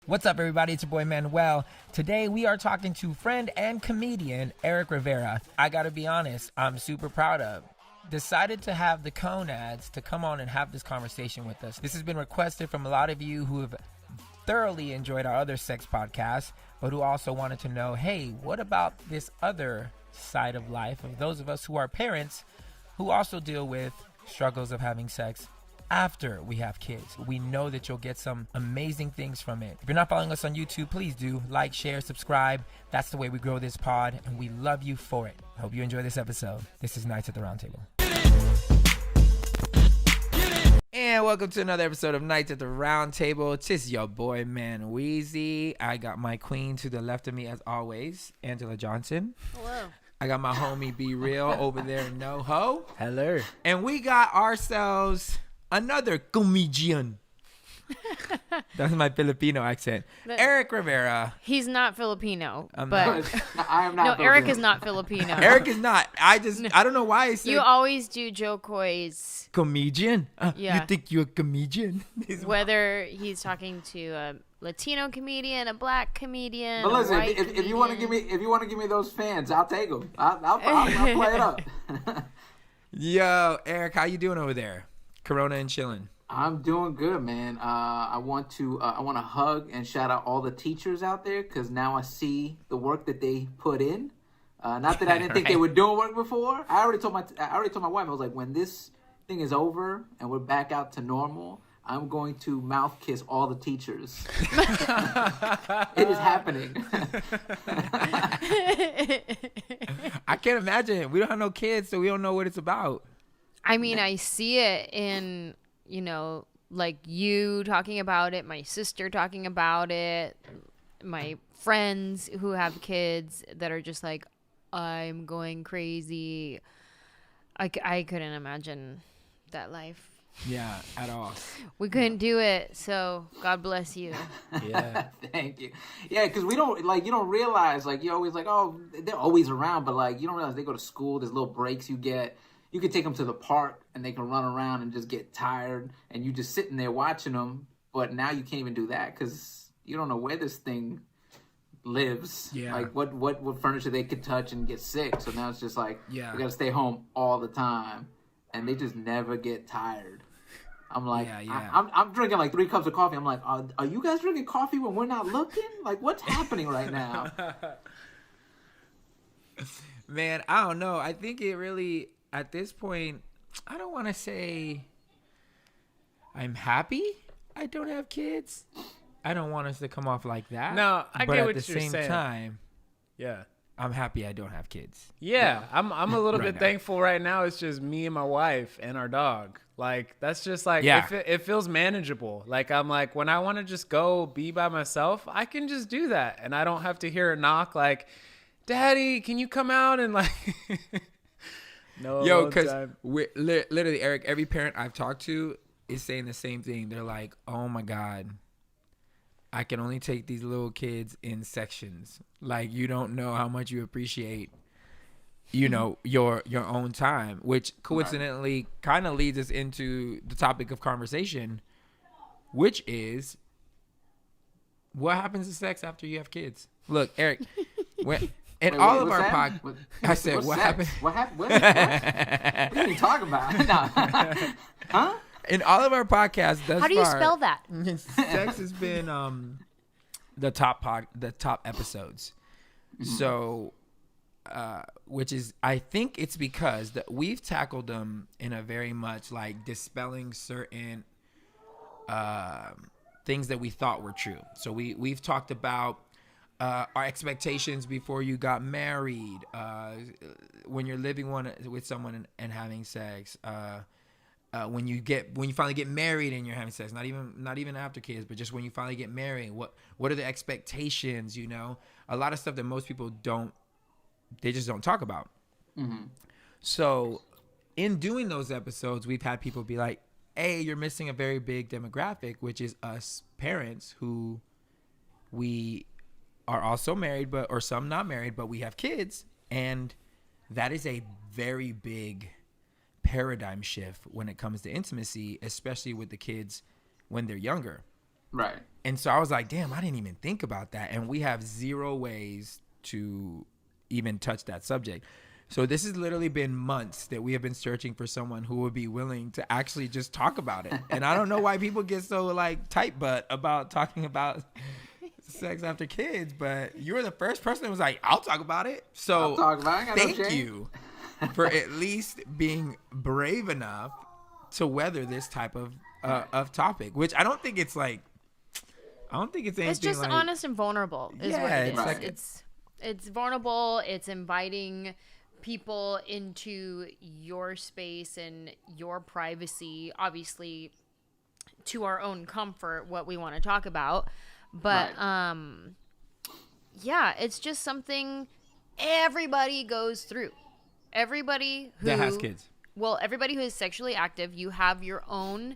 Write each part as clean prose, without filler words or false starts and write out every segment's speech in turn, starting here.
What's up, everybody? It's your boy Manuel. Today we are talking to friend and comedian Erik Rivera. I gotta be honest, I'm super proud of. Decided to have the Conads to come on and have this conversation with us. This has been requested from a lot of you who have thoroughly enjoyed our other sex podcasts, but who also wanted to know, hey, what about this other side of life of those of us who are parents who also deal with struggles of having sex after we have kids. We know that you'll get some amazing things from it. If you're not following us on YouTube, please do like, share, subscribe. That's the way we grow this pod, and we love you for it. Hope you enjoy this episode. This is Nights at the Round Table. And welcome to another episode of Nights at the Round Table. It's just your boy, Man Weezy. I got my queen to the left of me, as always, Angela Johnson. Hello. I got my homie Be Real over there, No Ho. Hello. And we got ourselves another comedian. That's my Filipino accent. Erik Rivera. He's not Filipino, I'm but not. I am not. no, Erik is not Filipino. Erik is not. I don't know why I said You always do Joe Coy's, comedian. Yeah. You think you're a comedian? whether he's talking to a Latino comedian, a black comedian, But listen, a white if you want to give me those fans, I'll take them. I'll play it up. Yo, Erik, how you doing over there? Corona and chilling. I'm doing good, man. I want to hug and shout out all the teachers out there because now I see the work that they put in. Not that I didn't think they were doing work before. I already told my wife, I was like, when this thing is over and we're back out to normal, I'm going to mouth kiss all the teachers. It is happening. I can't imagine. We don't have no kids, so we don't know what it's about. I mean, I see it in, like you talking about it, my sister talking about it, my friends who have kids that are just like, I'm going crazy. I couldn't imagine that life. Yeah, at all. We couldn't do it, so God bless you. Yeah. Thank you. Yeah, because you don't realize, you're always like, oh, they're always around, but, you don't realize they go to school, there's little breaks you get. You could take them to the park, and they can run around and just get tired, and you just sitting there watching them, but now you can't even do that because you don't know where this thing lives. Yeah. What furniture they could touch and get sick, so now it's just we got to stay home all the time, and they just never get tired. I'm like, I'm drinking 3 cups of coffee. I'm like, are you guys drinking coffee when we're not looking? What's happening right now? Man, I don't know. I think it really, at this point, I don't want to say I'm happy I don't have kids. I don't want us to come off like that. No, I get what you're saying. But at the same time, yeah, I'm happy I don't have kids. Yeah, I'm a little Right bit now. thankful right now. It's just me and my wife and our dog. That's just Yeah. it feels manageable. I'm like, when I want to just go be by myself, I can just do that. And I don't have to hear a knock like, Daddy, can you come out? And no. Yo, because literally, Erik, every parent I've talked to is saying the same thing. They're like, oh my God, I can only take these little kids in sections. You don't know how much you appreciate your own time, which coincidentally kind of leads us into the topic of conversation, which is what happens to sex after you have kids. Look, Erik, all of our podcasts, I said, what happened? What happened? What are you talking about? No. Huh? In all of our podcasts thus How do you far, spell that? sex has been the top episodes. So which is, I think it's because that we've tackled them in a very much dispelling certain things that we thought were true. So we've talked about our expectations before you got married, when you're living with someone and having sex, when you finally get married and you're having sex, not even after kids, but just when you finally get married, what are the expectations? A lot of stuff that most people just don't talk about. Mm-hmm. So in doing those episodes, we've had people be like, hey, you're missing a very big demographic, which is us parents who we are also married, or some not married, but we have kids. And that is a very big paradigm shift when it comes to intimacy, especially with the kids when they're younger. Right. And so I was like, damn, I didn't even think about that. And we have zero ways to even touch that subject. So this has literally been months that we have been searching for someone who would be willing to actually just talk about it. And I don't know why people get so like tight butt about talking about sex after kids, but you were the first person that was like, I'll talk about it. So I'll talk about it. thank you for at least being brave enough to weather this type of topic, which I don't think it's like, I don't think it's anything. It's just like, honest and vulnerable is what Yeah, it is. it's like- It's vulnerable. It's inviting people into your space and your privacy, obviously to our own comfort, what we want to talk about. But yeah, it's just something everybody goes through. Everybody who that has kids. Well, everybody who is sexually active, you have your own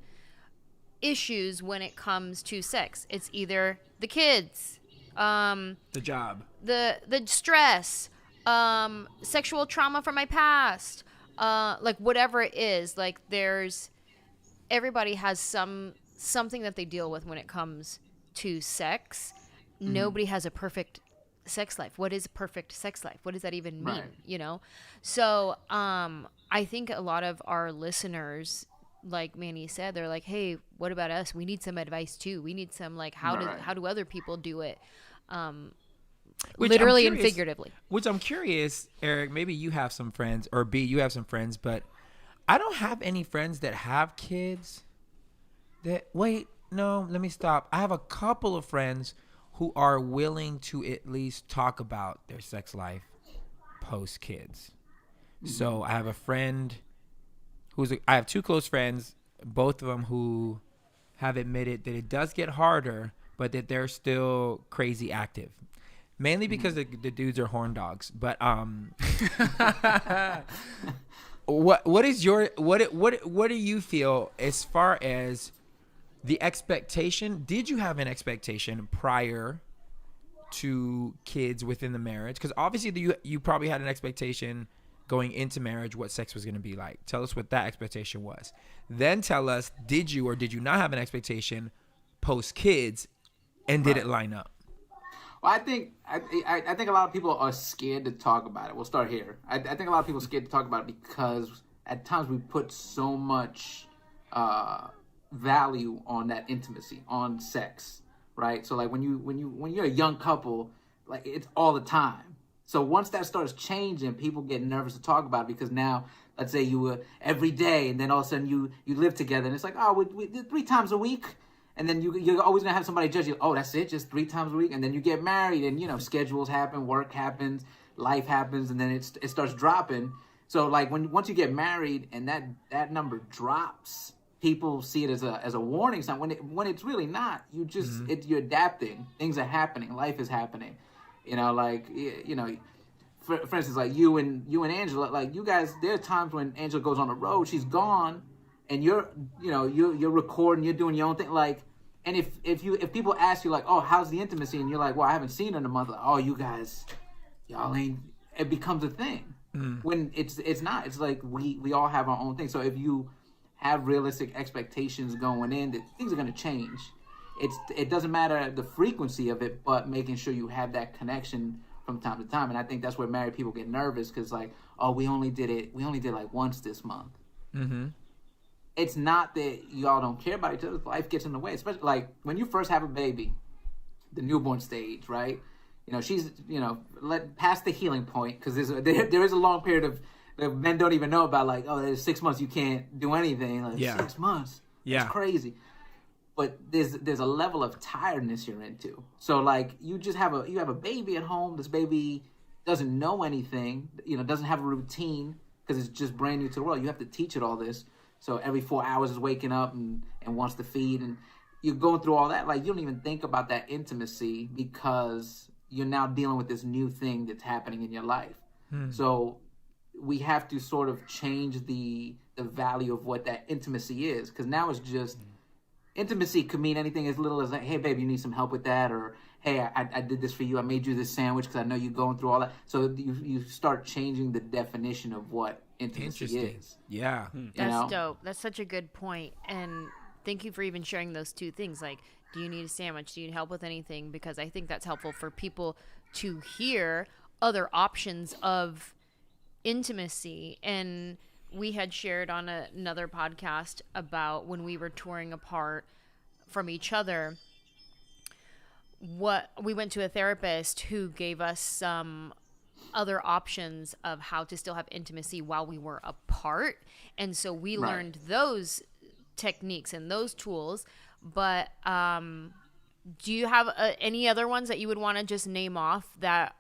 issues when it comes to sex. It's either the kids, The job. the stress, sexual trauma from my past, like whatever it is. Like everybody has something that they deal with when it comes to sex. Nobody has a perfect sex life. What is a perfect sex life? What does that even mean? Right. You know? So I think a lot of our listeners, like Manny said, they're like, hey, what about us? We need some advice too. We need some like how do other people do it? Which Literally I'm and curious- figuratively. Which I'm curious, Eric, maybe you have some friends, or B, you have some friends, but I don't have any friends that have kids let me stop. I have a couple of friends who are willing to at least talk about their sex life post kids. So I have a friend I have two close friends, both of them who have admitted that it does get harder, but that they're still crazy active. Mainly because the dudes are horn dogs. But what is your what do you feel as far as the expectation? Did you have an expectation prior to kids within the marriage? Because obviously you probably had an expectation going into marriage what sex was going to be like. Tell us what that expectation was. Then tell us, did you or did you not have an expectation post kids, and did it line up? Well, I think a lot of people are scared to talk about it. We'll start here. I think a lot of people are scared to talk about it because at times we put so much value on that intimacy, on sex, right? So like when you're a young couple, like it's all the time. So once that starts changing, people get nervous to talk about it because now, let's say you were every day, and then all of a sudden you live together, and it's like, oh, we 3 times a week. And then you're always going to have somebody judge you. Oh, that's it? Just 3 times a week? And then you get married and, schedules happen, work happens, life happens, and then it starts dropping. So, like, once you get married and that number drops, people see it as a warning sign when it's really not. You're adapting. Things are happening. Life is happening. For instance, like you and Angela, like you guys, there are times when Angela goes on the road, she's gone, and you're recording, you're doing your own thing, like. And if people ask you like, oh, how's the intimacy? And you're like, well, I haven't seen her in a month. Like, oh, you guys, y'all ain't. It becomes a thing when it's not. It's like we all have our own thing. So if you have realistic expectations going in, that things are going to change. It doesn't matter the frequency of it, but making sure you have that connection from time to time. And I think that's where married people get nervous because like, oh, we only did like once this month. Mm-hmm. It's not that y'all don't care about each other. Life gets in the way, especially like when you first have a baby, the newborn stage, right? She's, past the healing point because there is a long period of that men don't even know about. Like, oh, there's 6 months you can't do anything. Like 6 months, it's crazy. But there's a level of tiredness you're into. So like you have a baby at home. This baby doesn't know anything. Doesn't have a routine because it's just brand new to the world. You have to teach it all this. So every 4 hours is waking up and wants to feed, and you're going through all that. Like you don't even think about that intimacy because you're now dealing with this new thing that's happening in your life. So we have to sort of change the value of what that intimacy is, because now it's just intimacy could mean anything as little as like, hey babe, you need some help with that, or hey, I did this for you. I made you this sandwich because I know you're going through all that. So you start changing the definition of what intimacy is. Yeah. That's dope. That's such a good point. And thank you for even sharing those two things. Like Do you need a sandwich? Do you need help with anything? Because I think that's helpful for people to hear other options of intimacy. And we had shared on another podcast about when we were touring apart from each other, what we went to a therapist who gave us some other options of how to still have intimacy while we were apart. And so we learned those techniques and those tools. But do you have any other ones that you would want to just name off that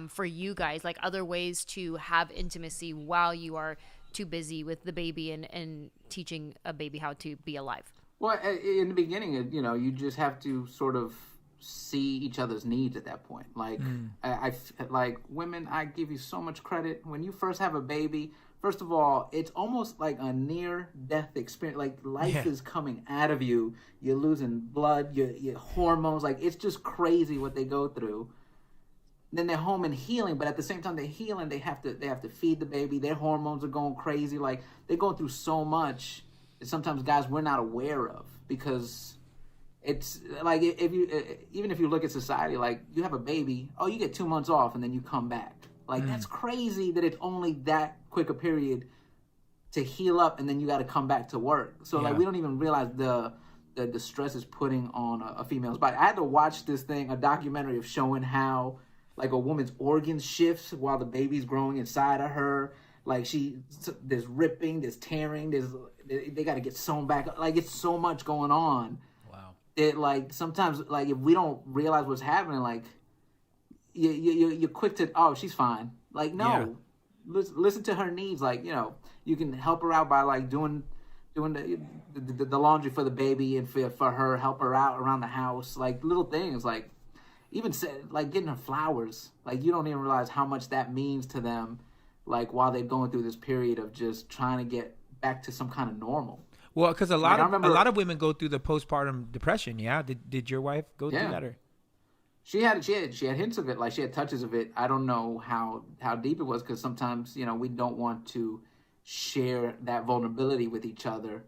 for you guys, like other ways to have intimacy while you are too busy with the baby and teaching a baby how to be alive? Well, in the beginning, you just have to sort of see each other's needs at that point. Like, I like women, I give you so much credit. When you first have a baby, first of all, it's almost like a near-death experience. Like, life is coming out of you. You're losing blood, your hormones. Like, it's just crazy what they go through. Then they're home and healing, but at the same time they're healing, they have to feed the baby. Their hormones are going crazy. Like, they're going through so much that sometimes, guys, we're not aware of, because it's like, even if you look at society, like, you have a baby, you get 2 months off and then you come back. Like, that's crazy that it's only that quick a period to heal up, and then you got to come back to work. So like, we don't even realize the stress is putting on a female's body. I had to watch a documentary of showing how, like, a woman's organs shifts while the baby's growing inside of her. Like, there's ripping, there's tearing, they got to get sewn back. Like, it's so much going on. Wow. It, like, sometimes, like, if we don't realize what's happening, like, you're quick to, she's fine. Like, no, listen to her needs. Like, you can help her out by, like, doing the laundry for the baby, and for her, help her out around the house. Like, little things, like, even like getting her flowers. Like, you don't even realize how much that means to them, like, while they're going through this period of just trying to get back to some kind of normal. Well, because a lot of women go through the postpartum depression. Yeah, did your wife go through that? Or? She had hints of it, like, she had touches of it. I don't know how deep it was, because sometimes, we don't want to share that vulnerability with each other.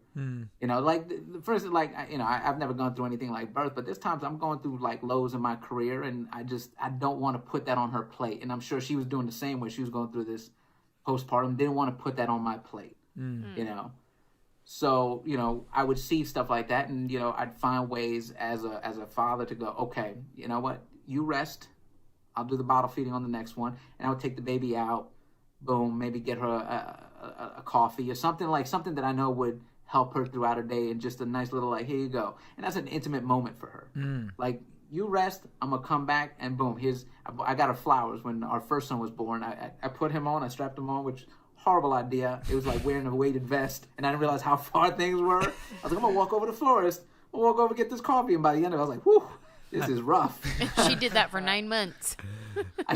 Like, for instance, like, I've never gone through anything like birth, but there's times I'm going through, like, lows in my career, and I don't want to put that on her plate. And I'm sure she was doing the same when she was going through this postpartum, didn't want to put that on my plate. So, I would see stuff like that, and, I'd find ways as a father to go, okay, you know what, you rest, I'll do the bottle feeding on the next one, and I would take the baby out, boom, maybe get her a coffee or something that I know would help her throughout her day, and just a nice little, like, here you go. And that's an intimate moment for her. Like, you rest, I'm going to come back, and boom, I got her flowers when our first son was born. I put him on, I strapped him on, which... horrible idea. It was like wearing a weighted vest, and I didn't realize how far things were. I was like, I'm gonna walk over to the florist. I'll walk over and get this coffee, and by the end of it, I was like, whew, this is rough. She did that for 9 months.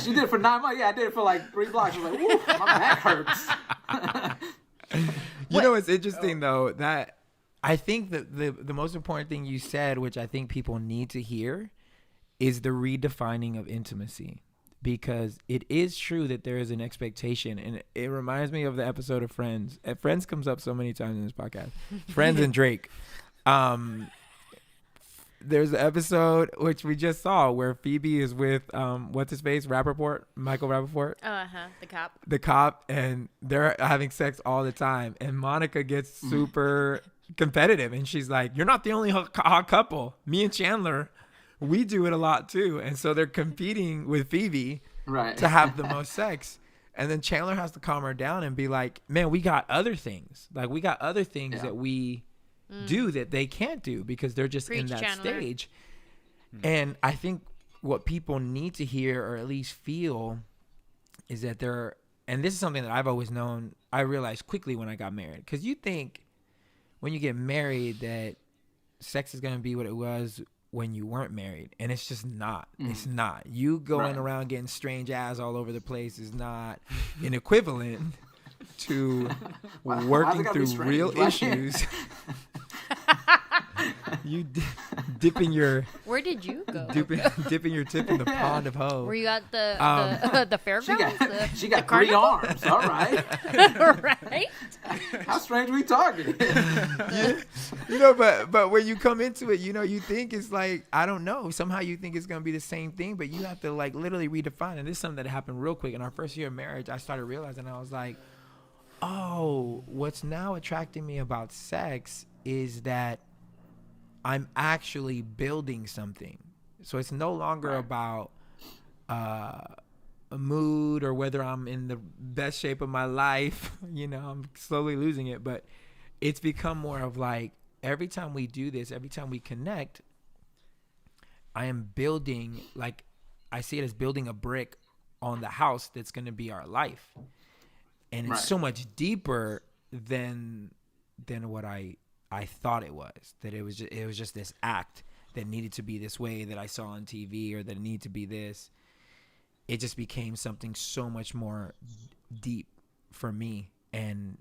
She did it for 9 months. Yeah, I did it for like 3 blocks. I was like, whew, my back hurts. It's interesting though, that I think that the most important thing you said, which I think people need to hear, is the redefining of intimacy. Because it is true that there is an expectation, and it reminds me of the episode of Friends. Friends comes up so many times in this podcast. Friends and Drake. There's an episode which we just saw where Phoebe is with what's his face, Michael Rappaport. The cop, and they're having sex all the time, and Monica gets super competitive, and she's like, "You're not the only hot couple. Me and Chandler, we do it a lot too." And so they're competing with Phoebe to have the most sex. And then Chandler has to calm her down and be like, man, we got other things. Like, we got other things that we do that they can't do, because they're just in that stage. And I think what people need to hear, or at least feel, is that and this is something that I've always known, I realized quickly when I got married. Because you think when you get married that sex is going to be what it was when you weren't married, and it's just not. It's not. You going around getting strange ass all over the place is not an equivalent to working through real issues. You dipping your Where did you go? dipping your tip in the pond of hoe. Were you at the She fairgrounds? got, she got the 3 carnival? arms. All right. Right? How strange we talking? But when you come into it, you think it's like, I don't know. Somehow you think it's going to be the same thing, but you have to like literally redefine. And this is something that happened real quick. In our first year of marriage, I started realizing, I was like, oh, what's now attracting me about sex is that I'm actually building something. So it's no longer about a mood or whether I'm in the best shape of my life. I'm slowly losing it, but it's become more of like, every time we do this, every time we connect, I am building, like, I see it as building a brick on the house that's going to be our life. And it's so much deeper than what I thought it was. That it was just this act that needed to be this way that I saw on TV, or that it needed to be this. It just became something so much more deep for me. And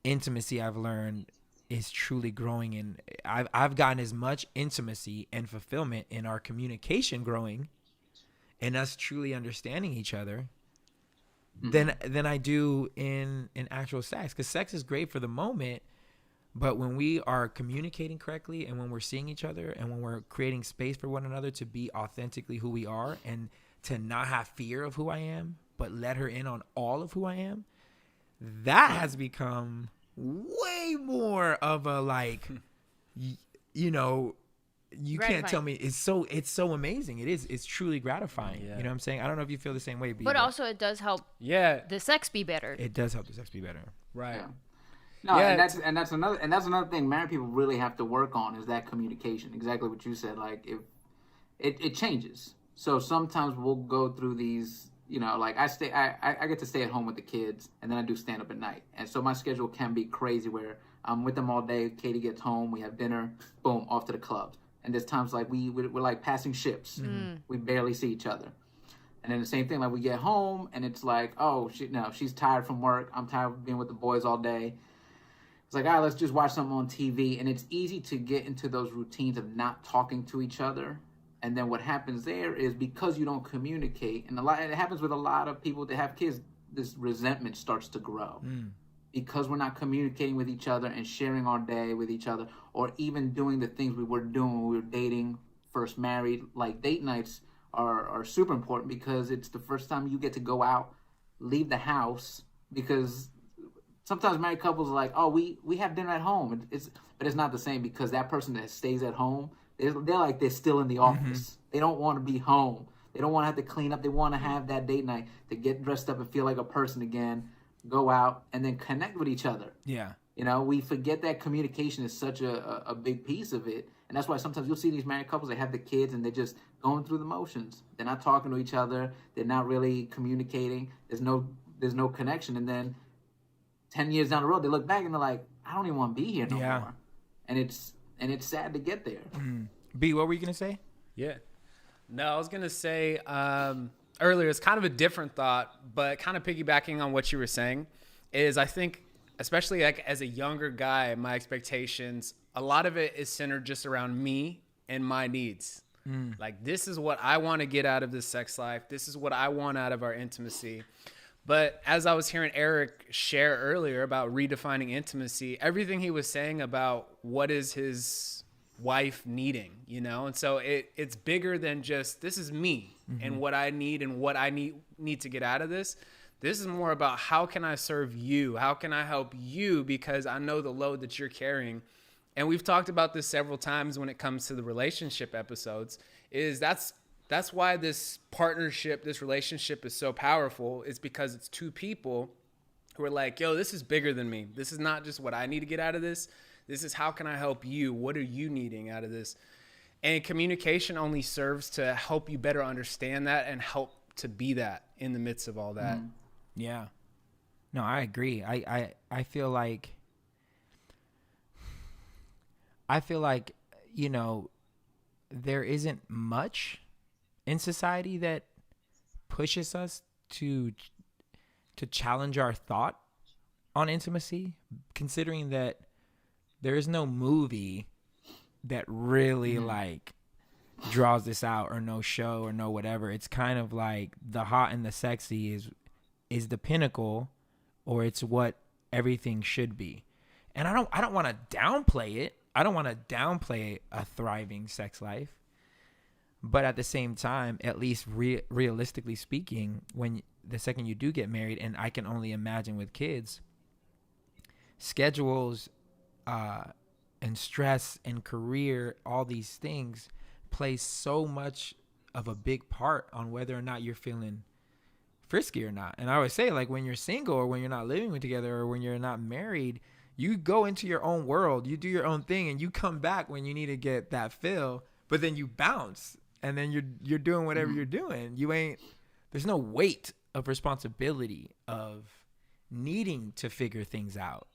intimacy, I've learned, is truly growing. And I've gotten as much intimacy and fulfillment in our communication growing and us truly understanding each other than I do in actual sex. Because sex is great for the moment, but when we are communicating correctly, and when we're seeing each other, and when we're creating space for one another to be authentically who we are, and to not have fear of who I am, but let her in on all of who I am, that has become way more of a like, you can't tell me. It's so amazing. It's truly gratifying. Yeah. You know what I'm saying? I don't know if you feel the same way, B, But also it does help the sex be better. it does help the sex be better. Right. Yeah. No, Yeah. and that's another thing married people really have to work on, is that communication. Exactly what you said. Like, if it changes. So sometimes we'll go through these, like I get to stay at home with the kids, and then I do stand up at night. And so my schedule can be crazy, where I'm with them all day. Katie gets home, we have dinner, boom, off to the clubs. And there's times like we're like passing ships. We barely see each other. And then the same thing, like we get home and it's like, oh, she's tired from work. I'm tired of being with the boys all day. It's like, all right, let's just watch something on TV. And it's easy to get into those routines of not talking to each other. And then what happens there is, because you don't communicate, and it happens with a lot of people that have kids, this resentment starts to grow. Because we're not communicating with each other and sharing our day with each other, or even doing the things we were doing when we were dating, first married. Like, date nights are super important, because it's the first time you get to go out, leave the house, because sometimes married couples are like, oh, we have dinner at home. But it's not the same, because that person that stays at home, they're like they're still in the office. They don't want to be home. They don't want to have to clean up. They want to have that date night to get dressed up and feel like a person again, go out, and then connect with each other. Yeah. We forget that communication is such a big piece of it. And that's why sometimes you'll see these married couples, they have the kids and they're just going through the motions. They're not talking to each other. They're not really communicating. There's no connection. And then 10 years down the road, they look back and they're like, I don't even want to be here no more. And it's sad to get there. B, what were you going to say? Yeah. No, I was going to say earlier, it's kind of a different thought, but kind of piggybacking on what you were saying is, I think, especially like as a younger guy, my expectations, a lot of it is centered just around me and my needs. Like, this is what I want to get out of this sex life. This is what I want out of our intimacy. But as I was hearing Erik share earlier about redefining intimacy, everything he was saying about what is his wife needing, and so it's bigger than just, this is me and what I need and what I need to get out of this. This is more about, how can I serve you? How can I help you? Because I know the load that you're carrying. And we've talked about this several times when it comes to the relationship episodes, is that's why this partnership, this relationship is so powerful, is because it's two people who are like, yo, this is bigger than me. This is not just what I need to get out of this. This is, how can I help you? What are you needing out of this? And communication only serves to help you better understand that and help to be that in the midst of all that. Yeah. No, I agree. I feel like, there isn't much in society that pushes us to challenge our thought on intimacy, considering that there is no movie that really like draws this out, or no show or no whatever. It's kind of like the hot and the sexy is the pinnacle, or it's what everything should be. And I don't want to downplay it. I don't want to downplay a thriving sex life. But at the same time, at least realistically speaking, when the second you do get married, and I can only imagine with kids, schedules and stress and career, all these things play so much of a big part on whether or not you're feeling frisky or not. And I always say, like, when you're single or when you're not living together or when you're not married, you go into your own world, you do your own thing, and you come back when you need to get that fill, but then you bounce, and then you're doing whatever you're doing. There's no weight of responsibility of needing to figure things out,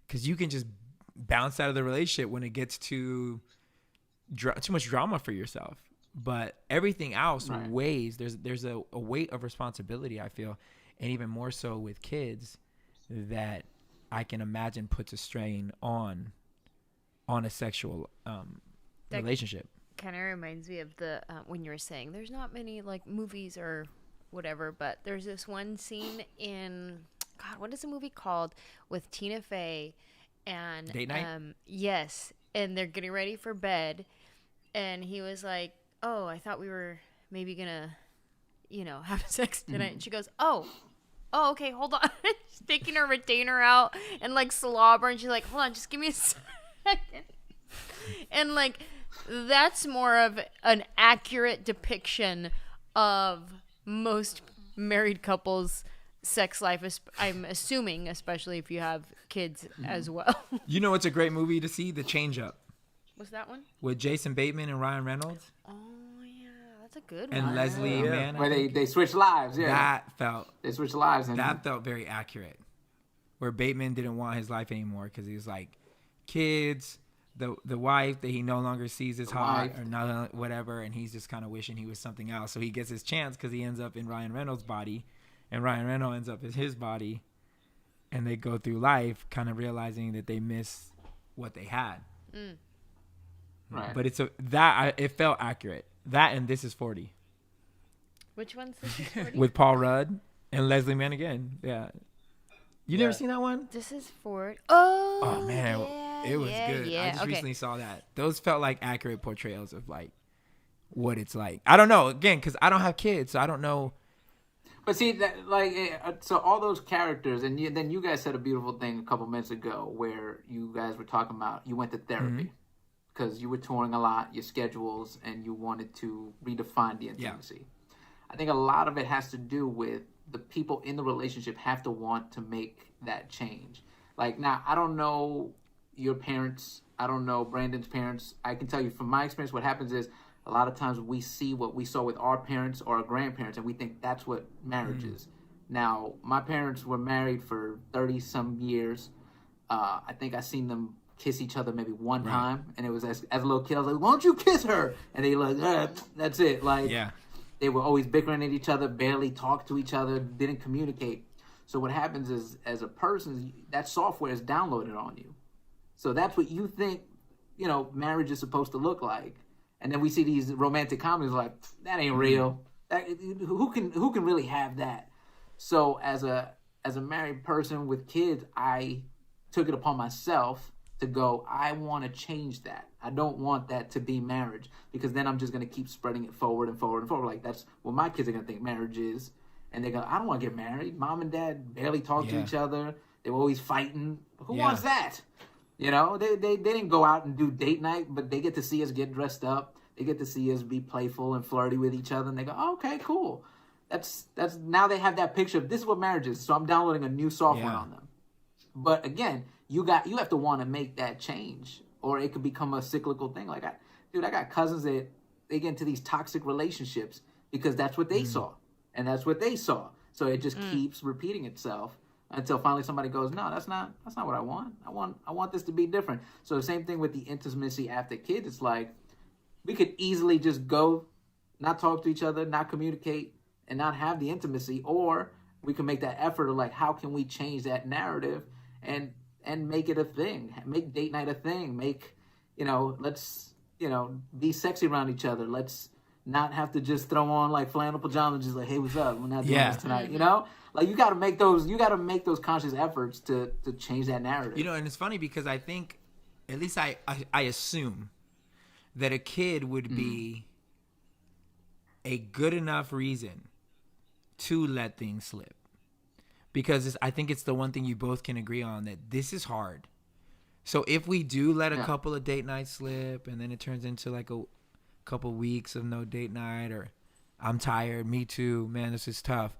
because you can just bounce out of the relationship when it gets too much drama for yourself. But everything else weighs. There's a weight of responsibility, I feel, and even more so with kids, that I can imagine puts a strain on a sexual relationship. Kind of reminds me of the when you were saying there's not many like movies or whatever, but there's this one scene in what is the movie called with Tina Fey and Date Night? Yes, and they're getting ready for bed, and he was like, "Oh, I thought we were maybe gonna, have sex tonight." And she goes, "Oh, okay, hold on." She's taking her retainer out and like slobber, and she's like, "Hold on, just give me a second." And like, that's more of an accurate depiction of most married couples' sex life, I'm assuming, especially if you have kids as well. You know what's a great movie to see? The Change Up. What's that one? With Jason Bateman and Ryan Reynolds. Oh, yeah. That's a good And one. Leslie Mann. Where they switch lives, yeah. They switch lives. And that felt very accurate. Where Bateman didn't want his life anymore because he was like, kids, the wife that he no longer sees as hot or not, whatever, and he's just kind of wishing he was something else. So he gets his chance because he ends up in Ryan Reynolds' body, and Ryan Reynolds ends up in his body, and they go through life kind of realizing that they miss what they had. Right. But it felt accurate. That and This Is 40. Which one's This Is 40? With Paul Rudd and Leslie Mann again. Yeah. You never seen that one? This Is 40. Oh, man. yeah, It was good. Yeah. I just Okay. recently saw that. Those felt like accurate portrayals of like what it's like. I don't know, again, because I don't have kids, so I don't know. But see, so all those characters, and then you guys said a beautiful thing a couple minutes ago where you guys were talking about you went to therapy because you were touring a lot, your schedules, and you wanted to redefine the intimacy. Yeah. I think a lot of it has to do with the people in the relationship have to want to make that change. Like, now, I don't know your parents. I don't know Brandon's parents. I can tell you from my experience, what happens is a lot of times we see what we saw with our parents or our grandparents, and we think that's what marriage is. Now, my parents were married for 30-some years. I think I seen them kiss each other maybe one time, and it was as a little kid, I was like, "Why don't you kiss her?" And they like, that's it. Like, they were always bickering at each other, barely talked to each other, didn't communicate. So what happens is, as a person, that software is downloaded on you. So that's what you think, marriage is supposed to look like. And then we see these romantic comedies like, that ain't real. Who can really have that? So as a married person with kids, I took it upon myself to go, I want to change that. I don't want that to be marriage, because then I'm just going to keep spreading it forward and forward and forward. Like, that's what my kids are going to think marriage is. And they go, I don't want to get married. Mom and dad barely talk to each other. They were always fighting. Who wants that? They didn't go out and do date night, but they get to see us get dressed up. They get to see us be playful and flirty with each other. And they go, oh, okay, cool. That's now they have that picture of this is what marriage is. So I'm downloading a new software on them. But again, you have to want to make that change, or it could become a cyclical thing. Like, I got cousins that they get into these toxic relationships because that's what they saw, and that's what they saw. So it just keeps repeating itself until finally somebody goes, no, that's not what I want. I want this to be different. So the same thing with the intimacy after kids. It's like we could easily just go, not talk to each other, not communicate, and not have the intimacy, or we can make that effort of like, how can we change that narrative and make it a thing, make date night a thing, make let's, be sexy around each other. Let's not have to just throw on like flannel pajamas, just like, hey, what's up? We're not doing this tonight, Like you got to make those conscious efforts to change that narrative. And it's funny because I think, at least I assume that a kid would be a good enough reason to let things slip. Because I think it's the one thing you both can agree on, that this is hard. So if we do let a couple of date nights slip and then it turns into like a couple weeks of no date night, or I'm tired, me too, man, this is tough.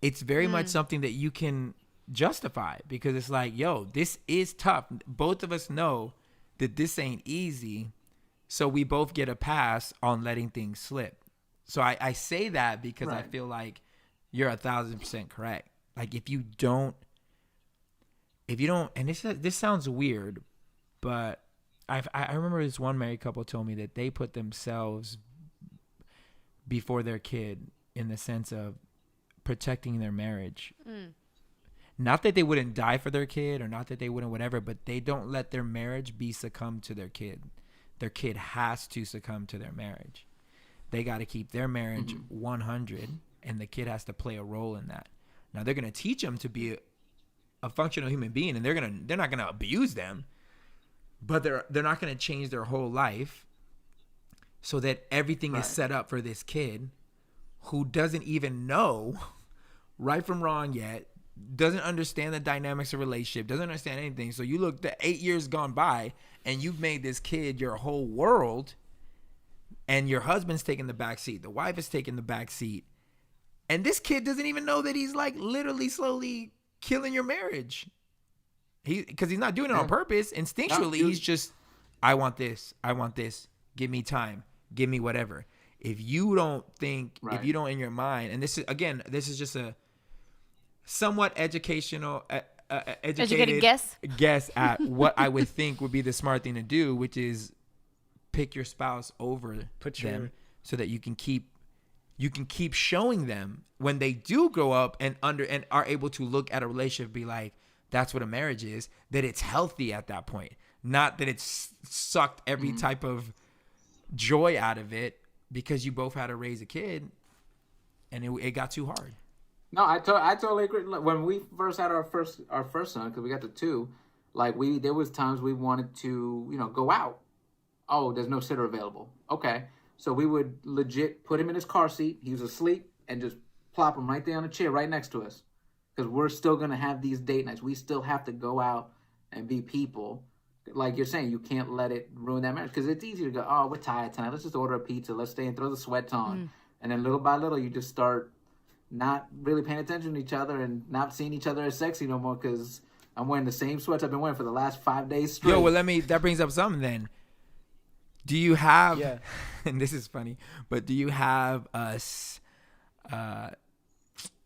It's very much something that you can justify, because it's like, yo, this is tough. Both of us know that this ain't easy. So we both get a pass on letting things slip. So I say that because I feel like you're 1,000% correct. Like if you don't, and this sounds weird, but I remember this one married couple told me that they put themselves before their kid in the sense of protecting their marriage. Not that they wouldn't die for their kid, or not that they wouldn't whatever, but they don't let their marriage be succumb to their kid. Their kid has to succumb to their marriage. They got to keep their marriage 100, and the kid has to play a role in that. Now they're going to teach them to be a functional human being, and they're not going to abuse them, but they're not going to change their whole life so that everything is set up for this kid who doesn't even know right from wrong yet, doesn't understand the dynamics of relationship, doesn't understand anything. So you look, the 8 years gone by, and you've made this kid your whole world, and your husband's taking the back seat, the wife is taking the back seat, and this kid doesn't even know that he's like literally slowly killing your marriage. Because he's not doing it on purpose. Instinctually, he's just, I want this, give me time, give me whatever. If you don't think, if you don't in your mind, and this is just a somewhat educated guess at what I would think would be the smart thing to do, which is pick your spouse over them, so that you can keep showing them when they do grow up and are able to look at a relationship and be like, that's what a marriage is, that it's healthy at that point. Not that it's sucked every type of joy out of it because you both had to raise a kid and it got too hard. No, I totally agree. When we first had our first son, because we got to two, like there was times we wanted to, go out. Oh, there's no sitter available. Okay. So we would legit put him in his car seat. He was asleep, and just plop him right there on a chair right next to us. Because we're still going to have these date nights. We still have to go out and be people. Like you're saying, you can't let it ruin that marriage. Because it's easy to go, oh, we're tired tonight. Let's just order a pizza. Let's stay and throw the sweats on. And then little by little, you just start not really paying attention to each other and not seeing each other as sexy no more, because I'm wearing the same sweats I've been wearing for the last 5 days straight. Yo, well, that brings up something then. Do you have, and this is funny, but do you have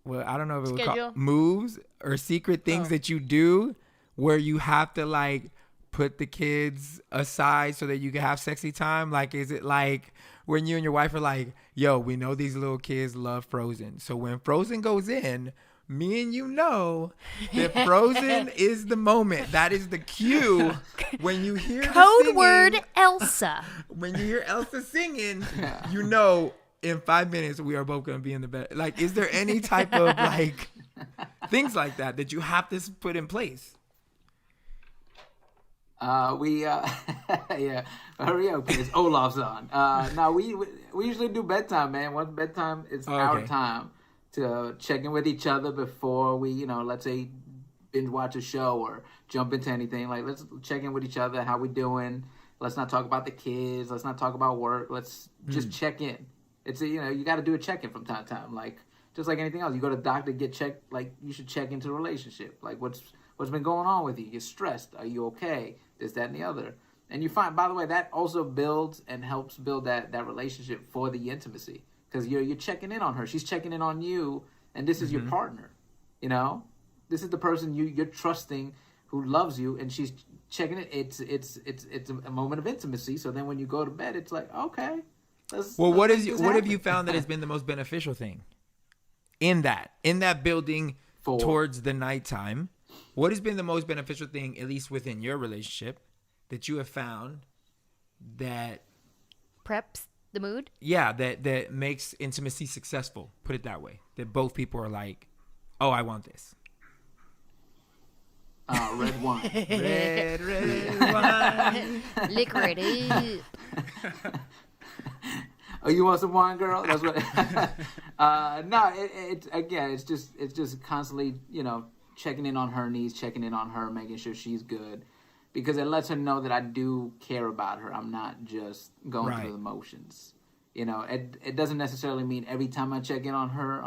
well, I don't know if it would call moves or secret things that you do where you have to like put the kids aside so that you can have sexy time? Like, is it like when you and your wife are like, yo, we know these little kids love Frozen. So when Frozen goes in, me and you know that Frozen is the moment. That is the cue when you hear code word Elsa. When you hear Elsa singing, you know in 5 minutes we are both going to be in the bed. Like, is there any type of like things like that you have to put in place? Hurry up, because Olaf's on. No, we usually do bedtime, man. Once bedtime, it's our time to check in with each other before we, let's say binge watch a show or jump into anything. Like, let's check in with each other. How we doing? Let's not talk about the kids. Let's not talk about work. Let's just check in. It's you got to do a check in from time to time. Like, just like anything else, you go to the doctor, get checked. Like, you should check into the relationship. Like, what's been going on with you? You're stressed. Are you okay? This, that, and the other. And you find, by the way, that also builds and helps build that relationship for the intimacy. Because you're checking in on her. She's checking in on you. And this is your partner. This is the person you're trusting who loves you. And she's checking it. It's a moment of intimacy. So then when you go to bed, it's like, okay. What have you found that has been the most beneficial thing in that building towards the nighttime? What has been the most beneficial thing, at least within your relationship, that you have found that Preps the mood? Yeah, that makes intimacy successful. Put it that way. That both people are like, oh, I want this. Red wine. Red wine. Liquor it is. Oh, you want some wine, girl? That's what. No, it's just constantly, checking in on her needs, checking in on her, making sure she's good, because it lets her know that I do care about her. I'm not just going through the motions. It doesn't necessarily mean every time I check in on her,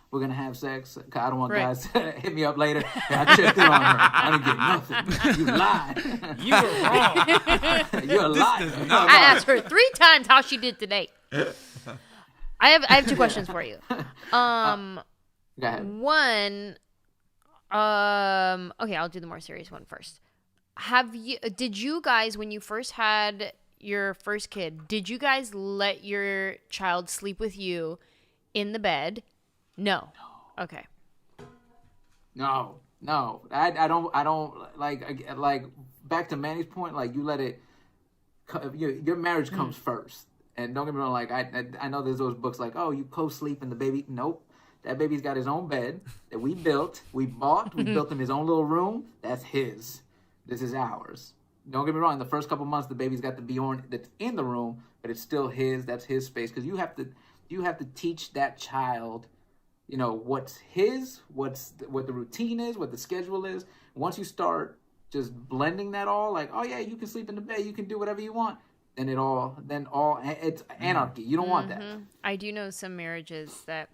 we're gonna have sex. I don't want guys to hit me up later. I checked in on her. I didn't get nothing. You lied. You were wrong. You're a liar. I asked her 3 times how she did today. I have 2 questions for you. Go ahead. One, okay, I'll do the more serious one first. Did you guys, when you first had your first kid, did you guys let your child sleep with you in the bed? No. Okay. No. I don't like back to Manny's point. Like, you let it. Your marriage comes first, and don't get me wrong. Like, I know there's those books like, oh, you co-sleep and the baby. Nope. That baby's got his own bed that we built. We bought. We built him his own little room. That's his. This is ours. Don't get me wrong. In the first couple months, the baby's got the Bjorn that's in the room, but it's still his. That's his space, because you have to teach that child, what's his, what the routine is, what the schedule is. Once you start just blending that all, like, oh yeah, you can sleep in the bed, you can do whatever you want, then it's anarchy. You don't want that. I do know some marriages that,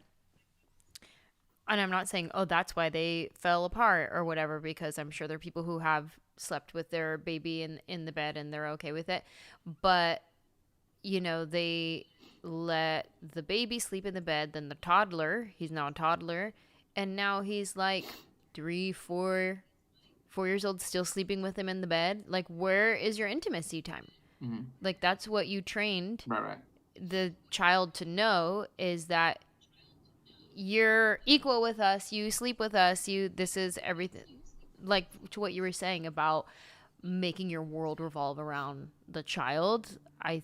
and I'm not saying, oh, that's why they fell apart or whatever, because I'm sure there are people who have slept with their baby in the bed and they're okay with it. But, they let the baby sleep in the bed, then the toddler, he's now a toddler, and now he's like 4 years old, still sleeping with him in the bed. Like, where is your intimacy time? Mm-hmm. Like, that's what you trained the child to know, is that you're equal with us, you sleep with us, this is everything. Like, to what you were saying about making your world revolve around the child. I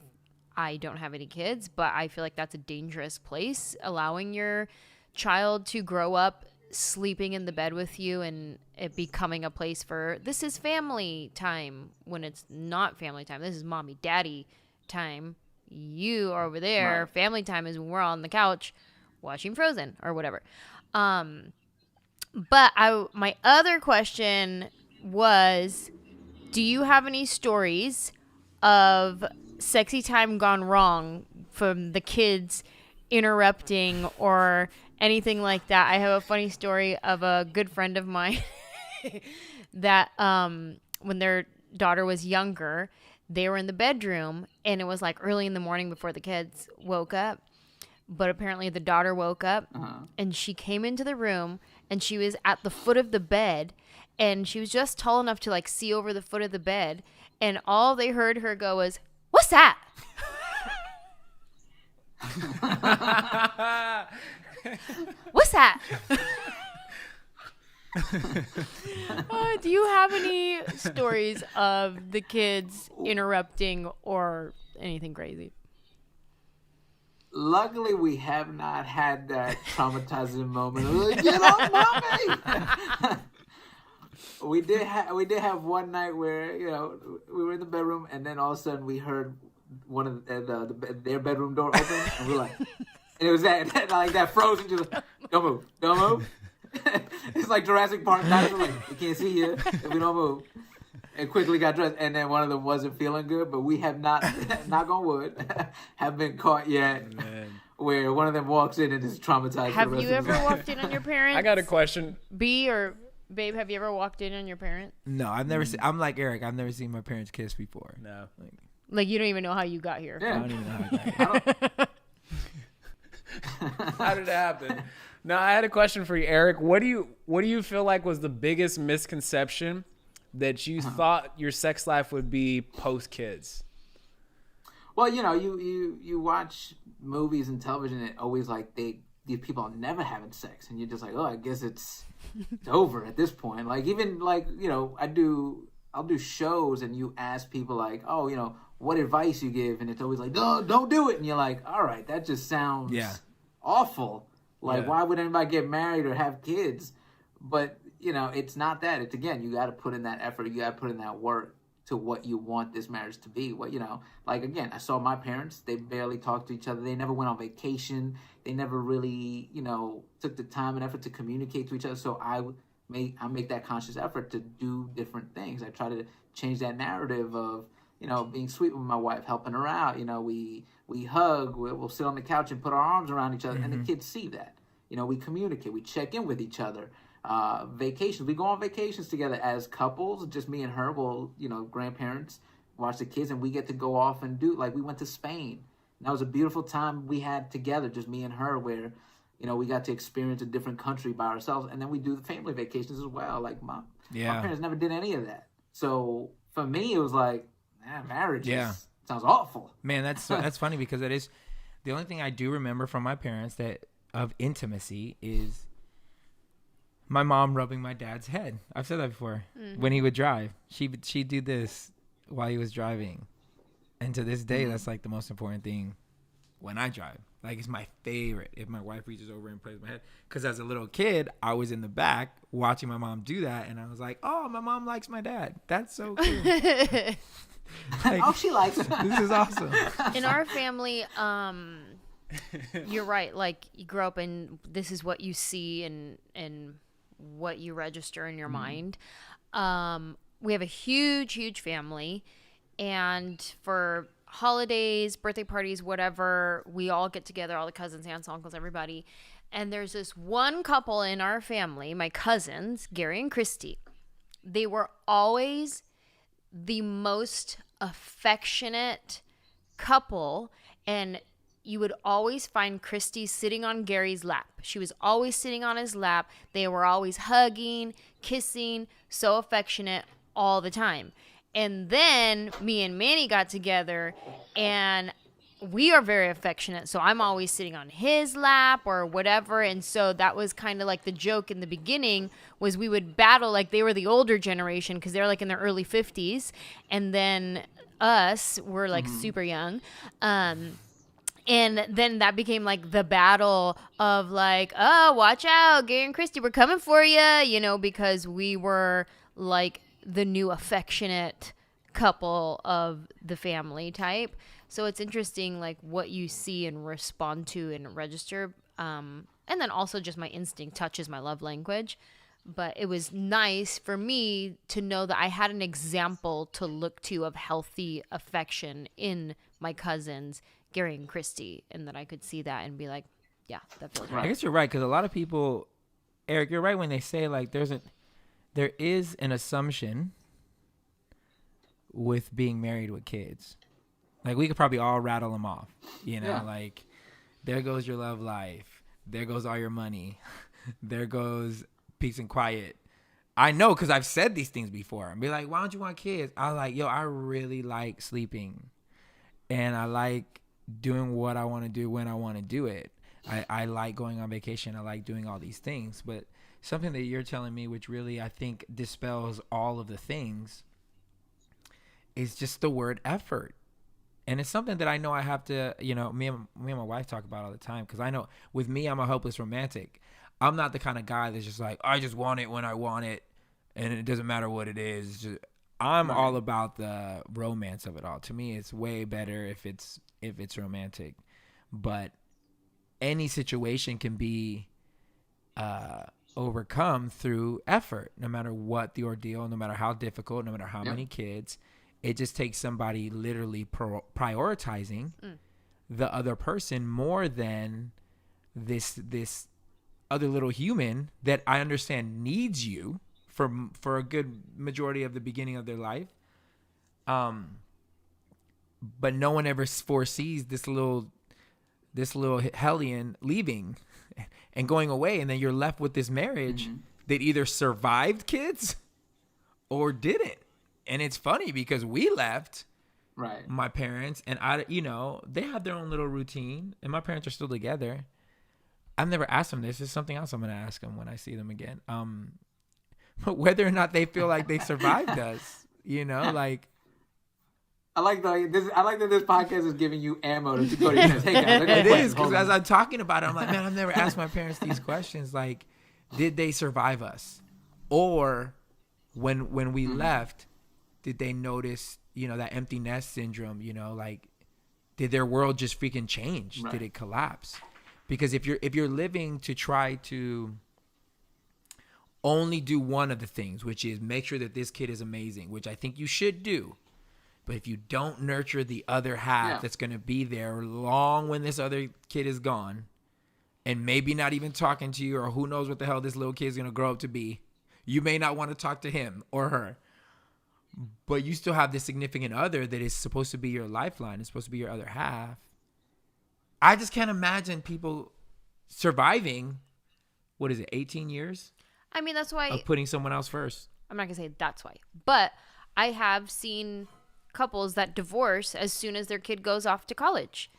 don't have any kids, but I feel like that's a dangerous place, allowing your child to grow up sleeping in the bed with you and it becoming a place for, this is family time, when it's not family time. This is mommy, daddy time. You are over there. Right. Family time is when we're on the couch watching Frozen or whatever. But my other question was, do you have any stories of sexy time gone wrong from the kids interrupting or anything like that? I have a funny story of a good friend of mine that when their daughter was younger, they were in the bedroom and it was like early in the morning before the kids woke up. But apparently the daughter woke up and she came into the room and she was at the foot of the bed and she was just tall enough to like see over the foot of the bed. And all they heard her go was, "What's that?" What's that? Do you have any stories of the kids interrupting or anything crazy? Luckily, we have not had that traumatizing moment of like, "Get off mommy!" We did have one night where we were in the bedroom and then all of a sudden we heard one of their bedroom door open and we're like, and it was that frozen, just like, don't move. It's like Jurassic Park. Like, we can't see you if we don't move. And quickly got dressed, and then one of them wasn't feeling good, but we have not, knock on wood, have been caught yet. Where one of them walks in and is traumatized. Have you ever walked in on your parents? I got a question. B or Babe, have you ever walked in on your parents? No, I've never seen. I'm like Eric. I've never seen my parents kiss before. No, like you don't even know how you got here. Yeah. I don't even know how I got here. How did it happen? No, I had a question for you, Eric. What do you feel like was the biggest misconception that you thought your sex life would be post kids? Well, you watch movies and television, and always like these people are never having sex, and you're just like, oh, I guess it's over at this point. Like, even like I do I'll do shows and you ask people like, oh, what advice you give, and it's always like, no, don't do it, and you're like, all right, that just sounds awful. Like, why would anybody get married or have kids? But it's not that. It's, again, you got to put in that effort. You got to put in that work to what you want this marriage to be. What like, again, I saw my parents. They barely talked to each other. They never went on vacation. They never really took the time and effort to communicate to each other. So I make that conscious effort to do different things. I try to change that narrative of being sweet with my wife, helping her out. We hug. We'll sit on the couch and put our arms around each other, and the kids see that. We communicate. We check in with each other. Vacations. We go on vacations together as couples, just me and her. Well, grandparents watch the kids, and we get to go off and do, like, we went to Spain. And that was a beautiful time we had together, just me and her, where we got to experience a different country by ourselves. And then we do the family vacations as well. Like, my parents never did any of that. So for me, it was like, marriage sounds awful. Man, that's funny, because it is the only thing I do remember from my parents that of intimacy is my mom rubbing my dad's head. I've said that before. When he would drive, she'd do this while he was driving, and to this day, that's like the most important thing when I drive. Like, it's my favorite if my wife reaches over and plays my head. Because as a little kid, I was in the back watching my mom do that, and I was like, "Oh, my mom likes my dad. That's so cool." Like, oh, she likes it. This is awesome. In our family, you're right. Like, you grow up and this is what you see and what you register in your mind. We have a huge family, and for holidays, birthday parties, whatever, we all get together, all the cousins, aunts, uncles, everybody. And there's this one couple in our family, my cousins, Gary and Christy. They were always the most affectionate couple, and you would always find Christy sitting on Gary's lap. She was always sitting on his lap. They were always hugging, kissing, so affectionate all the time. And then me and Manny got together, and we are very affectionate. So I'm always sitting on his lap or whatever. And so that was kind of like the joke in the beginning, was we would battle like they were the older generation because they're like in their early 50s. And then us, we're like super young. And then that became like the battle of like, oh, watch out, Gary and Christy, we're coming for you, because we were like the new affectionate couple of the family type. So it's interesting, like, what you see and respond to and register. And then also just my instinct. Touch is my love language. But it was nice for me to know that I had an example to look to of healthy affection in my cousins, Gary and Christy, and that I could see that and be like, yeah, that feels right. I guess you're right, because a lot of people, Eric, you're right when they say, like, there is an assumption with being married with kids. Like, we could probably all rattle them off, like, there goes your love life. There goes all your money. There goes peace and quiet. I know, because I've said these things before. I'd be like, why don't you want kids? I was like, yo, I really like sleeping. And I like doing what I want to do when I want to do it. I like going on vacation. I like doing all these things. But something that you're telling me, which really I think dispels all of the things, is just the word effort. And it's something that I know I have to, me and my wife talk about all the time, because I know with me, I'm a hopeless romantic. I'm not the kind of guy that's just like, I just want it when I want it, and it doesn't matter what it is. It's just, I'm all about the romance of it all. To me, it's way better if it's romantic. But any situation can be overcome through effort, no matter what the ordeal, no matter how difficult, no matter how many kids. It just takes somebody literally prioritizing the other person more than this other little human that I understand needs you for a good majority of the beginning of their life. But no one ever foresees this little hellion leaving and going away, and then you're left with this marriage that either survived kids or didn't. And it's funny because we left my parents, and they have their own little routine, and my parents are still together. I've never asked them this. There's something else I'm going to ask them when I see them again. But whether or not they feel like they survived us, You know, like. I like that this podcast is giving you ammo to go to your parents. Hey guys, It is, because as I'm talking about it, I'm like, man, I've never asked my parents these questions. Like, did they survive us? Or when we left, did they notice, that empty nest syndrome, like, did their world just freaking change? Right. Did it collapse? Because if you're living to try to only do one of the things, which is make sure that this kid is amazing, which I think you should do. But if you don't nurture the other half that's going to be there long when this other kid is gone and maybe not even talking to you, or who knows what the hell this little kid is going to grow up to be, you may not want to talk to him or her. But you still have this significant other that is supposed to be your lifeline. It's supposed to be your other half. I just can't imagine people surviving, 18 years? I mean, that's why. Of putting someone else first. I'm not going to say that's why. But I have seen couples that divorce as soon as their kid goes off to college.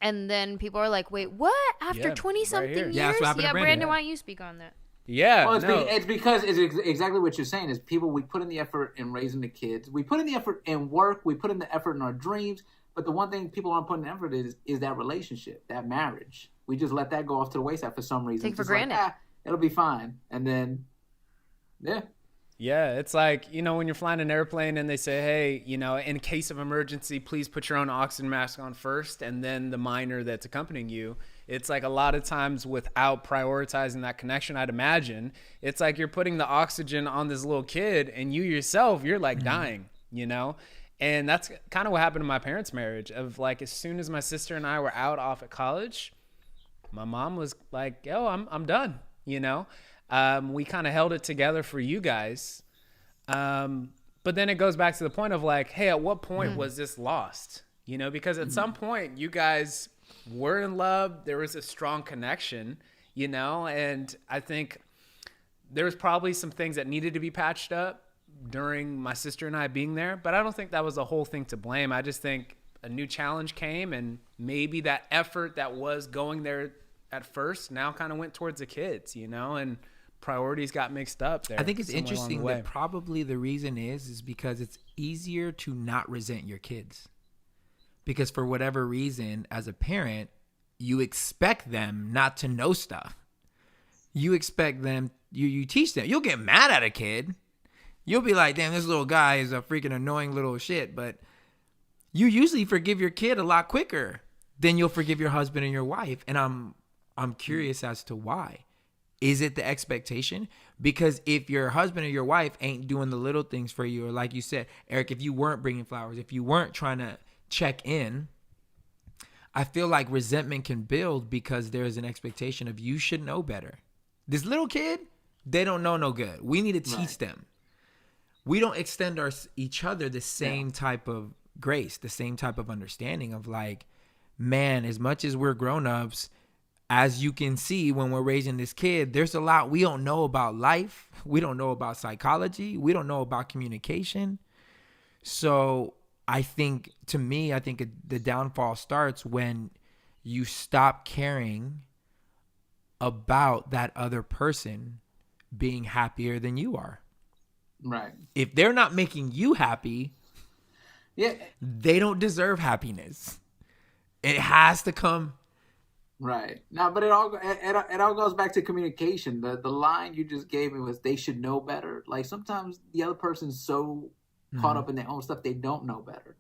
And then people are like, wait, what? After 20-something years? Yeah, that's what happened to Brandon, why don't you speak on that? Yeah. Well, it's because it's exactly what you're saying is people, we put in the effort in raising the kids. We put in the effort in work. We put in the effort in our dreams. But the one thing people aren't putting effort is that relationship, that marriage. We just let that go off to the wayside for some reason. Take for granted. It'll be fine. And then, yeah. Yeah, it's like, when you're flying an airplane and they say, hey, in case of emergency, please put your own oxygen mask on first, and then the minor that's accompanying you. It's like a lot of times without prioritizing that connection, I'd imagine, it's like you're putting the oxygen on this little kid and you yourself, you're like dying, And that's kind of what happened in my parents' marriage of like, as soon as my sister and I were out off at college, my mom was like, yo, I'm done, We kind of held it together for you guys. But then it goes back to the point of like, hey, at what point was this lost? Because at some point you guys were in love. There was a strong connection, and I think there was probably some things that needed to be patched up during my sister and I being there. But I don't think that was the whole thing to blame. I just think a new challenge came, and maybe that effort that was going there at first now kind of went towards the kids, and priorities got mixed up there. I think it's interesting that probably the reason is because it's easier to not resent your kids. Because for whatever reason, as a parent, you expect them not to know stuff. You expect them, you teach them. You'll get mad at a kid. You'll be like, damn, this little guy is a freaking annoying little shit. But you usually forgive your kid a lot quicker than you'll forgive your husband and your wife. And I'm curious as to why. Is it the expectation? Because if your husband or your wife ain't doing the little things for you, or like you said, Eric, if you weren't bringing flowers, if you weren't trying to check in, I feel like resentment can build because there's an expectation of you should know better. This little kid, they don't know no good. We need to teach them. We don't extend each other the same type of grace, the same type of understanding of like, man, as much as we're grown-ups, as you can see when we're raising this kid, there's a lot we don't know about life. We don't know about psychology. We don't know about communication. So I think the downfall starts when you stop caring about that other person being happier than you are. Right. If they're not making you happy, they don't deserve happiness. It has to come. Right. Now, but it all goes back to communication. The line you just gave me was they should know better. Like sometimes the other person's so caught up in their own stuff, they don't know better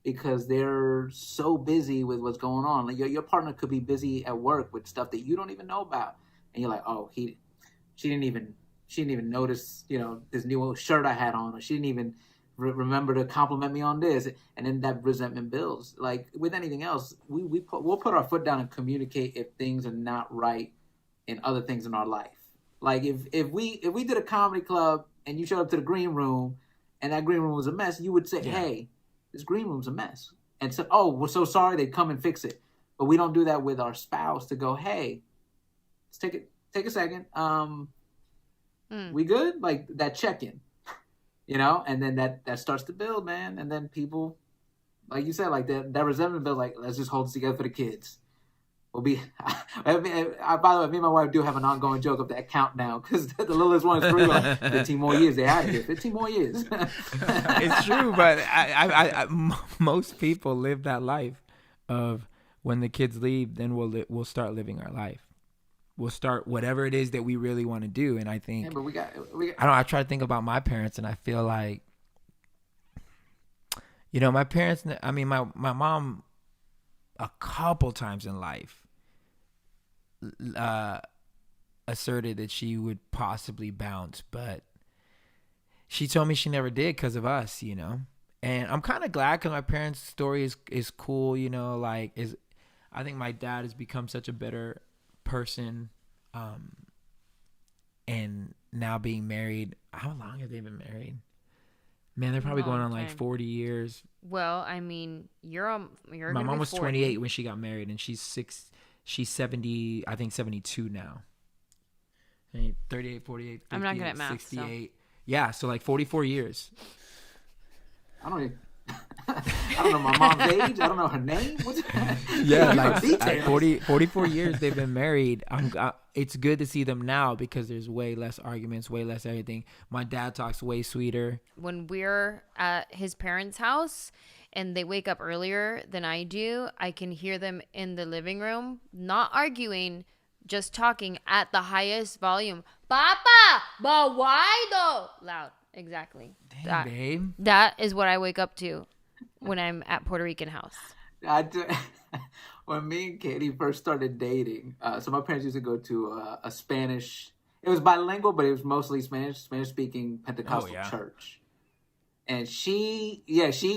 because they're so busy with what's going on. Like your partner could be busy at work with stuff that you don't even know about, and you're like, oh, she didn't even notice, this new shirt I had on, or she didn't even remember to compliment me on this, and then that resentment builds. Like with anything else, we'll put our foot down and communicate if things are not right in other things in our life. Like if we did a comedy club and you showed up to the green room and that green room was a mess, you would say, hey, this green room's a mess, and said, oh, we're so sorry, they'd come and fix it. But we don't do that with our spouse to go, hey, let's take a second, we good? Like that check-in. And then that starts to build, man. And then people, like you said, like that resentment builds, like, let's just hold this together for the kids. will be. By the way, me and my wife do have an ongoing joke of that count now because the littlest one is 3. Like 15 more years, they out of here. 15 more years. It's true, but most people live that life of when the kids leave, then we'll start living our life. We'll start whatever it is that we really want to do. And I think, but we got. I try to think about my parents, and I feel like, my parents. I mean, my mom, a couple times in life, asserted that she would possibly bounce, but she told me she never did because of us, and I'm kind of glad because my parents' story is cool, I think my dad has become such a better person, and now being married. How long have they been married? Man, they're probably going on like 40 years. Well, I mean, you're my mom was 28 when she got married, and she's 70, I think 72 now. 38, 48, 50, I'm not good at math. 68. So. Yeah, so like 44 years. I don't know my mom's age. I don't know her name. Yeah, like 44 years they've been married. It's good to see them now because there's way less arguments, way less everything. My dad talks way sweeter. When we're at his parents' house and they wake up earlier than I do, I can hear them in the living room, not arguing, just talking at the highest volume. Papa, but why though? Loud. Exactly. Dang, babe. That is what I wake up to when I'm at Puerto Rican house. When me and Katie first started dating, so my parents used to go to a Spanish, it was bilingual, but it was mostly Spanish-speaking Pentecostal church. And she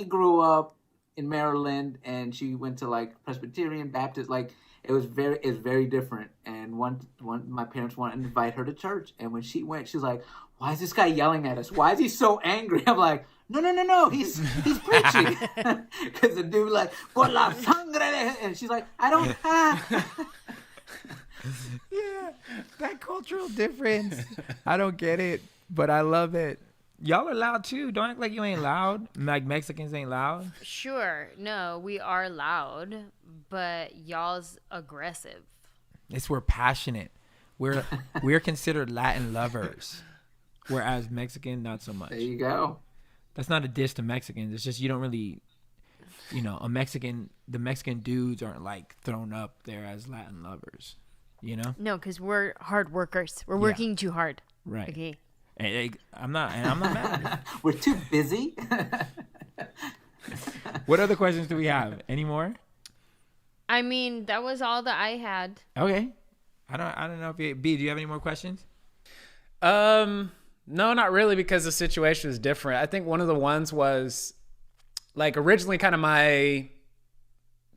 grew up in Maryland, and she went to like Presbyterian, Baptist, like it's very different. And one my parents wanted to invite her to church, and when she went, she was like, "Why is this guy yelling at us? Why is he so angry?" I'm like, No, he's preaching. Because the dude like, por la sangre, and she's like, I don't Yeah, that cultural difference. I don't get it, but I love it. Y'all are loud too. Don't act like you ain't loud. Like Mexicans ain't loud. Sure, no, we are loud, but y'all's aggressive. We're passionate. We're considered Latin lovers, whereas Mexican not so much. There you go. That's not a diss to Mexicans. It's just you don't really, the Mexican dudes aren't like thrown up there as Latin lovers, No, because we're hard workers. We're working too hard. Right. Okay. I'm not mad. We're too busy. What other questions do we have? Any more? I mean, that was all that I had. Okay. I don't know if B, do you have any more questions? No, not really, because the situation is different. I think one of the ones was like originally kind of my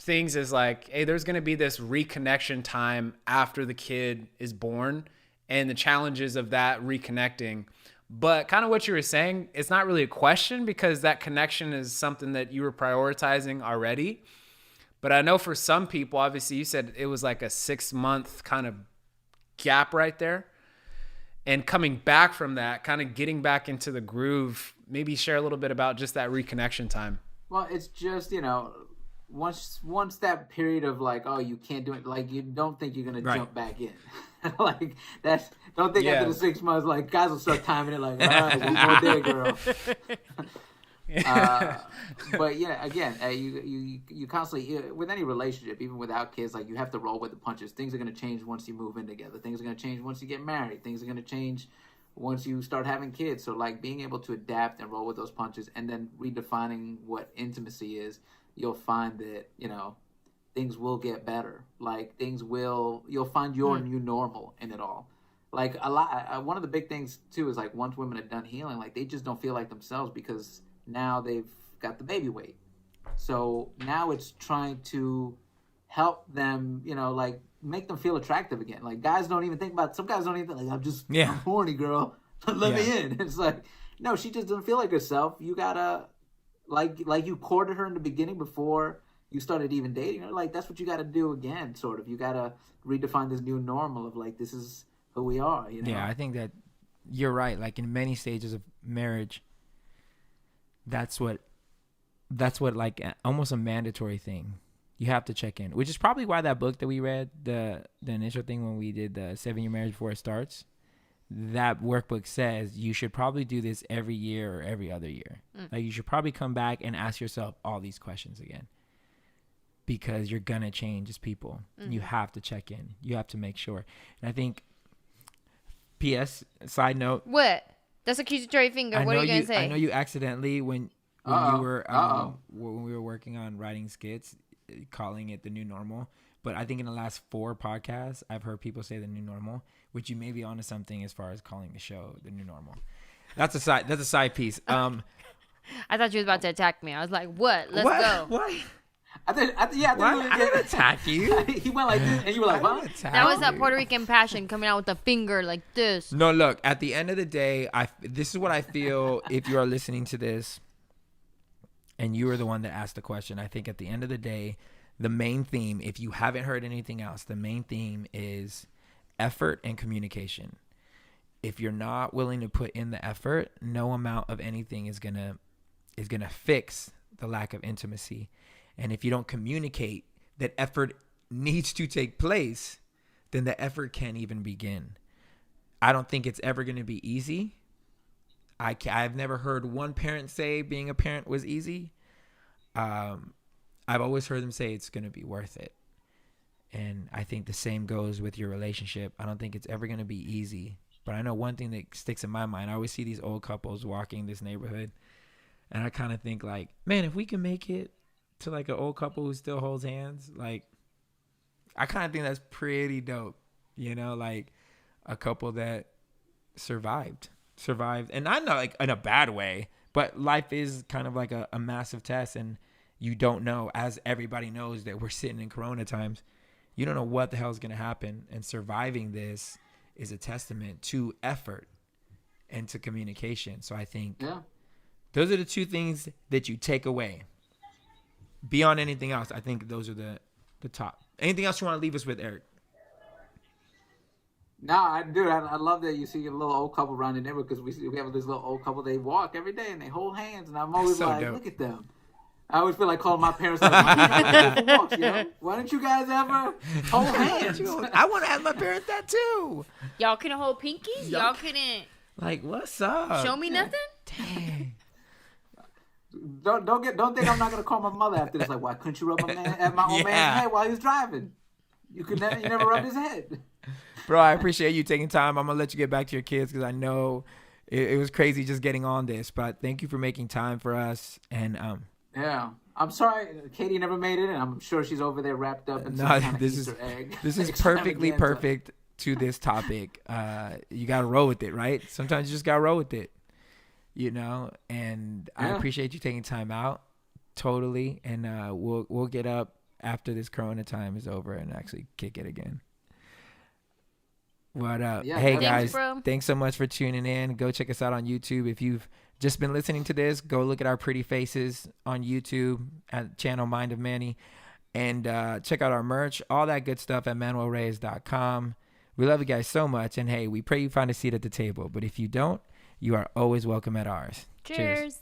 things is like, hey, there's going to be this reconnection time after the kid is born and the challenges of that reconnecting. But kind of what you were saying, it's not really a question because that connection is something that you were prioritizing already. But I know for some people, obviously you said it was like a 6-month kind of gap right there. And coming back from that, kind of getting back into the groove, maybe share a little bit about just that reconnection time. Well, it's just, once that period of like, oh, you can't do it, like you don't think you're going to jump back in. Like don't think after the 6 months, like guys will start timing it like, all right, one more day, girl. But yeah, again, you constantly, with any relationship, even without kids, like you have to roll with the punches. Things are going to change once you move in together. Things are going to change once you get married. Things are going to change once you start having kids. So like being able to adapt and roll with those punches and then redefining what intimacy is, you'll find that, things will get better. Like you'll find your new normal in it all. Like one of the big things too is like once women have done healing, like they just don't feel like themselves because now they've got the baby weight. So now it's trying to help them, like make them feel attractive again. Like some guys don't even think like, I'm horny, girl. Let me in. It's like, no, she just doesn't feel like herself. You gotta, like you courted her in the beginning before you started even dating her. Like that's what you gotta do again, sort of. You gotta redefine this new normal of like, this is who we are, Yeah, I think that you're right. Like in many stages of marriage, that's what like almost a mandatory thing. You have to check in, which is probably why that book that we read, the initial thing when we did the 7-year marriage before it starts, that workbook says you should probably do this every year or every other year. Like you should probably come back and ask yourself all these questions again, because you're going to change as people. You have to check in. You have to make sure. And I think, P.S., side note. What? That's accusatory finger. What are you going to say? I know you accidentally, when we were working on writing skits, calling it the new normal. But I think in the last 4 podcasts, I've heard people say the new normal, which you may be onto something as far as calling the show the new normal. That's a side piece. I thought you was about to attack me. I was like, what? Let's go. What? I didn't attack you. He went like this, and you were like, "What?" That was that Puerto Rican passion coming out with the finger like this. No, look. At the end of the day, this is what I feel. If you are listening to this, and you are the one that asked the question, I think at the end of the day, the main theme, if you haven't heard anything else, the main theme is effort and communication. If you're not willing to put in the effort, no amount of anything is gonna fix the lack of intimacy. And if you don't communicate that effort needs to take place, then the effort can't even begin. I don't think it's ever going to be easy. I've never heard one parent say being a parent was easy. I've always heard them say it's going to be worth it. And I think the same goes with your relationship. I don't think it's ever going to be easy. But I know one thing that sticks in my mind. I always see these old couples walking this neighborhood. And I kind of think like, man, if we can make it to like an old couple who still holds hands, like I kind of think that's pretty dope. You know, like a couple that survived. And I know like in a bad way, but life is kind of like a massive test, and you don't know, as everybody knows that we're sitting in Corona times, you don't know what the hell is going to happen. And surviving this is a testament to effort and to communication. So I think those are the 2 things that you take away. Beyond anything else, I think those are the top. Anything else you want to leave us with, Eric? No, I love that you see a little old couple around the neighborhood, because we have this little old couple. They walk every day and they hold hands, and I'm always so like, dope. Look at them. I always feel like calling my parents. Like, walks, you know? Why don't you guys ever hold hands? I want to ask my parents that too. Y'all couldn't hold pinkies? Y'all couldn't. Like, what's up? Show me nothing? Dang. Don't think I'm not gonna call my mother after this. Like, why couldn't you rub my old man's head while he was driving? You never rubbed his head. Bro, I appreciate you taking time. I'm gonna let you get back to your kids, because I know it was crazy just getting on this. But thank you for making time for us. And yeah, I'm sorry Katie never made it, and I'm sure she's over there wrapped up in some kind of Easter egg. This is perfectly perfect to this topic. You gotta roll with it, right? Sometimes you just gotta roll with it. You know, and I appreciate you taking time out, totally. And we'll get up after this Corona time is over and actually kick it again. What up? Hey guys, thanks so much for tuning in. Go check us out on YouTube. If you've just been listening to this, go look at our pretty faces on YouTube at channel Mind of Manny, and check out our merch, all that good stuff at MANWELL'S.com. We love you guys so much, and hey, we pray you find a seat at the table. But if you don't, you are always welcome at ours. Cheers.